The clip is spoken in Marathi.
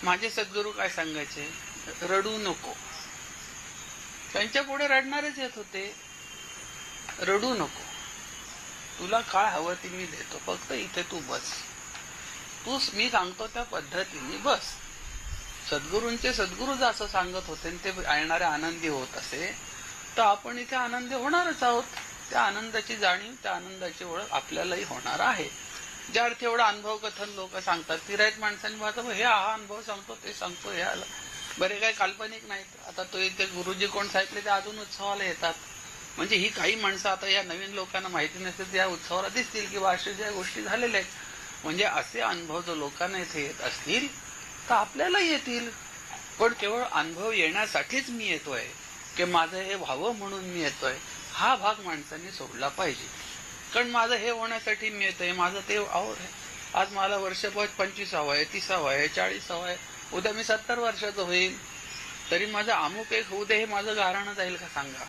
माझे सद्गुरू काय सांगायचे, रडू नको. त्यांच्या पुढे रडणारच येत होते. रडू नको, तुला काय हवं ते मी देतो, फक्त इथे तू बस, मी सांगतो त्या पद्धतीने बस. सद्गुरूंचे सद्गुरू असं सांगत होते ते ऐकणारे आनंदी होत असे, तर आपण इथे आनंदी होणारच आहोत. त्या आनंदाची जाणीव, त्या आनंदाची ओळख आपल्यालाही होणार आहे. ज्या अर्थी एवढा अनुभव कथन लोक सांगतात, तिरायत माणसांनी पाहतो हे हा अनुभव सांगतो, ते सांगतो, हे आलं. बरे काही काल्पनिक नाहीत. आता तो इथे गुरुजी कोण सांगितले ते अजून उत्सवाला येतात. म्हणजे ही काही माणसं आता या नवीन लोकांना माहिती नसते, त्या उत्सवाला दिसतील किंवा अशा ज्या गोष्टी झालेल्या आहेत. म्हणजे असे अनुभव जर लोकांना इथे येत असतील तर आपल्याला येतील. पण केवळ अनुभव येण्यासाठीच मी येतोय की माझं हे व्हावं म्हणून मी येतोय, हा भाग माणसांनी सोडला पाहिजे. कारण माझं हे होण्यासाठी मी येतोय, माझं ते आवड आहे. आज मला वर्ष 25वा आहे, 30वा आहे, 40वा आहे, उद्या मी 70 वर्षाचं होईल, तरी माझं अमुक एक होऊ दे हे माझं गाराणं जाईल का सांगा.